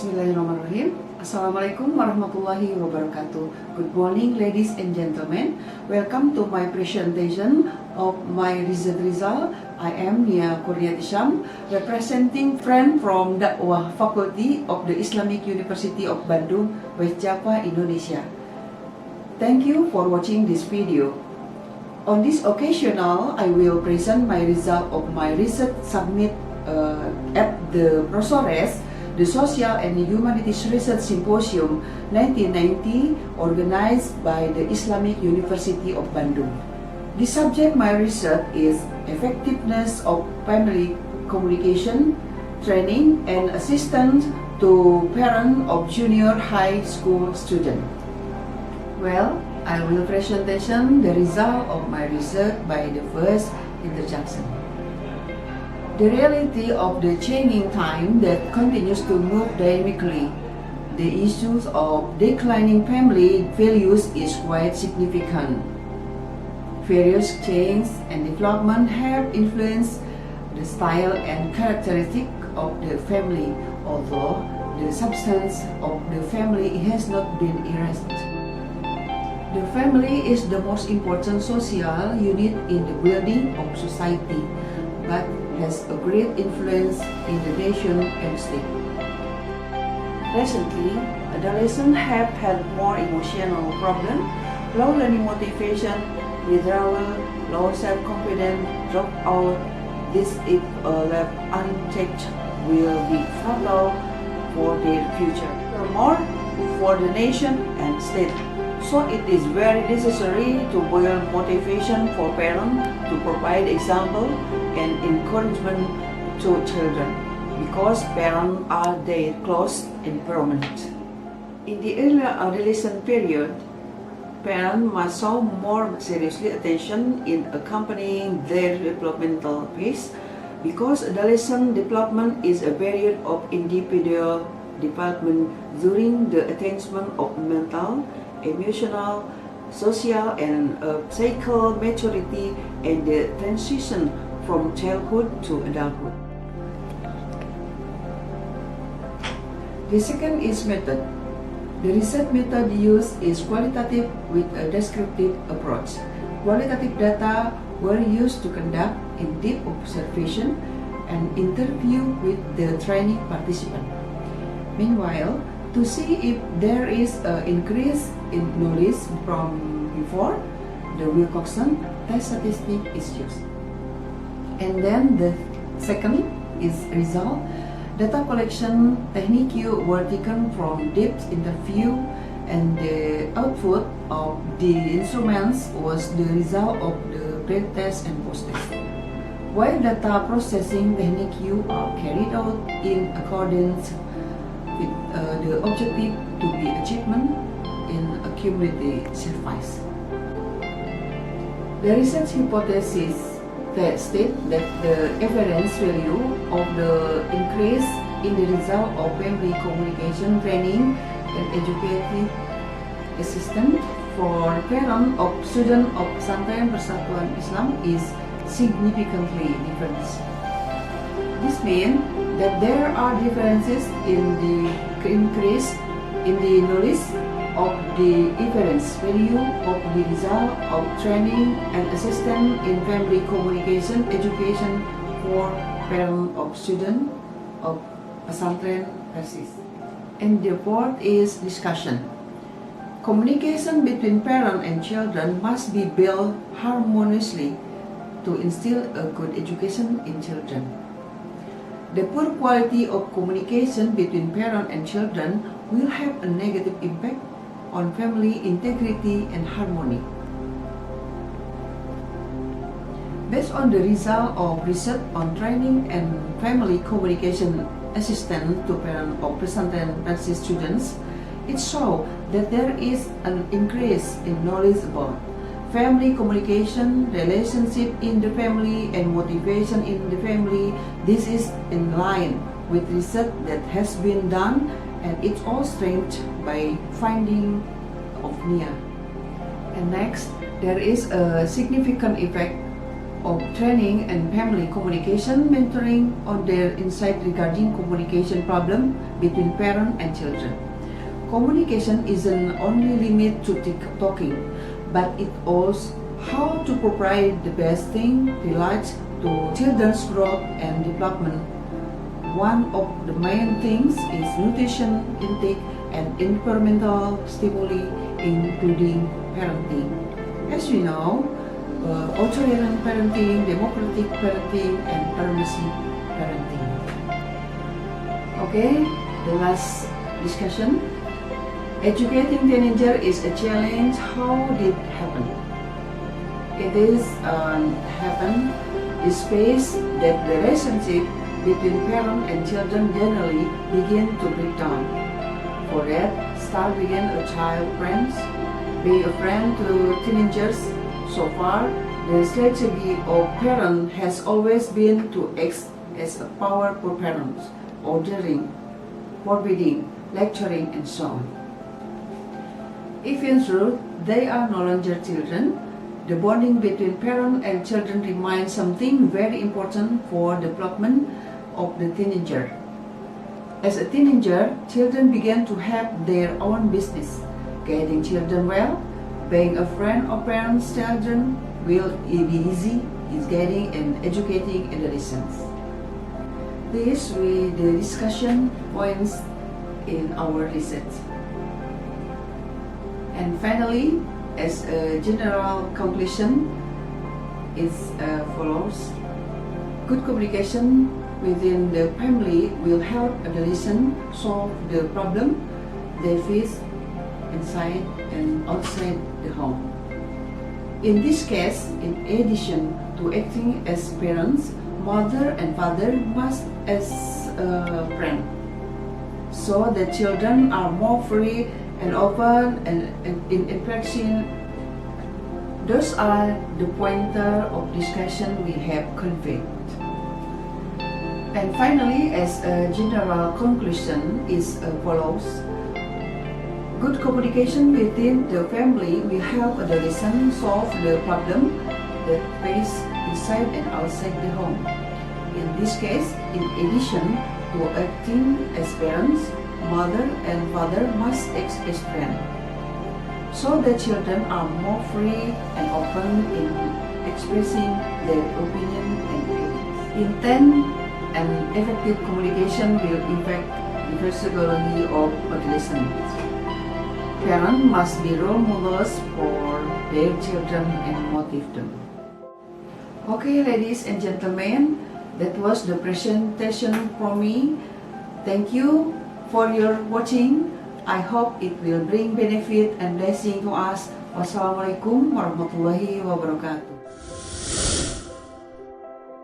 Bismillahirrahmanirrahim. Assalamualaikum warahmatullahi wabarakatuh. Good morning, ladies and gentlemen. Welcome to my presentation of my research result. I am Nia Kurniatisham, representing friend from Dakwah Faculty of the Islamic University of Bandung, West Java, Indonesia. Thank you for watching this video. On this occasion, I will present my result of my research submit at the ProSores, the Social and Humanities Research Symposium 1990, organized by the Islamic University of Bandung. The subject my research is effectiveness of family communication, training and assistance to parents of junior high school students. Well, I will presentation the result of my research by the first introduction. The reality of the changing time that continues to move dynamically, the issues of declining family values is quite significant. Various changes and development have influenced the style and characteristic of the family, although the substance of the family has not been erased. The family is the most important social unit in the building of society, but has a great influence in the nation and state. Recently, adolescents have had more emotional problems, low learning motivation, withdrawal, low self-confidence, dropout. This, if left unchecked, will be fatal for their future. Furthermore, for the nation and state. So it is very necessary to build motivation for parents to provide example and encouragement to children, because parents are their close environment. In the early adolescent period, parents must show more seriously attention in accompanying their developmental pace, because adolescent development is a period of individual development during the attainment of mental, emotional, social and psychical maturity and the transition from childhood to adulthood. The second is method. The research method used is qualitative with a descriptive approach. Qualitative data were used to conduct in-depth observation and interview with the training participant. Meanwhile, to see if there is an increase in knowledge from before, the Wilcoxon test statistic is used. And then the second is result. Data collection technique were taken from depth interview, and the output of the instruments was the result of the pre-test and post-test. While data processing technique are carried out in accordance with the objective to be achievement in a community service. The research hypothesis that state that the evidence value of the increase in the result of family communication training and educative assistance for parents of students of Pesantren Persatuan Islam is significantly different. This means that there are differences in the increase in the knowledge of the evidence value of the result of training and assistance in family communication education for parents of students of Pesantren Persis. And the fourth is discussion. Communication between parents and children must be built harmoniously to instill a good education in children. The poor quality of communication between parents and children will have a negative impact on family integrity and harmony. Based on the result of research on training and family communication assistance to parents of Pesantren Persis students, it shows that there is an increase in knowledge about family communication, relationship in the family, and motivation in the family. This is in line with research that has been done, and it's all strengthened by finding of Nia. And next, there is a significant effect of training and family communication mentoring on their insight regarding communication problem between parent and children. Communication isn't only limited to talking, but it also how to provide the best thing relates to children's growth and development. One of the main things is nutrition intake and environmental stimuli, including parenting. As we know, authoritarian parenting, democratic parenting, and permissive parenting. Okay, the last discussion. Educating teenager is a challenge. How did it happen? It is happen is phase that the relationship between parent and children generally begin to break down. For that, start begin a child friends, being a friend to teenagers. So far, the strategy of parent has always been to act as a powerful parents, ordering, forbidding, lecturing, and so on. If in truth they are no longer children, the bonding between parent and children remains something very important for development of the teenager. As a teenager, children begin to have their own business. Guiding children well, being a friend of parents' children will be easy, is guiding and educating adolescents. This will the discussion points in our research. And finally, as a general conclusion, is follows. Good communication within the family will help adolescents solve the problem they face inside and outside the home. In this case, in addition to acting as parents, mother and father must as a friend, so the children are more free and open and in interaction. Those are the pointer of discussion we have conveyed. And finally, as a general conclusion is follows. Good communication within the family will help adolescents solve the problem that face inside and outside the home. In this case, in addition to acting as parents, mother and father must act as friends, so the children are more free and open in expressing their opinion and feelings. Intent and effective communication will affect the psychology of adolescents. Parents must be role models for their children and motivate them. Okay, ladies and gentlemen, that was the presentation for me. Thank you for your watching. I hope it will bring benefit and blessing to us. Wassalamualaikum warahmatullahi wabarakatuh.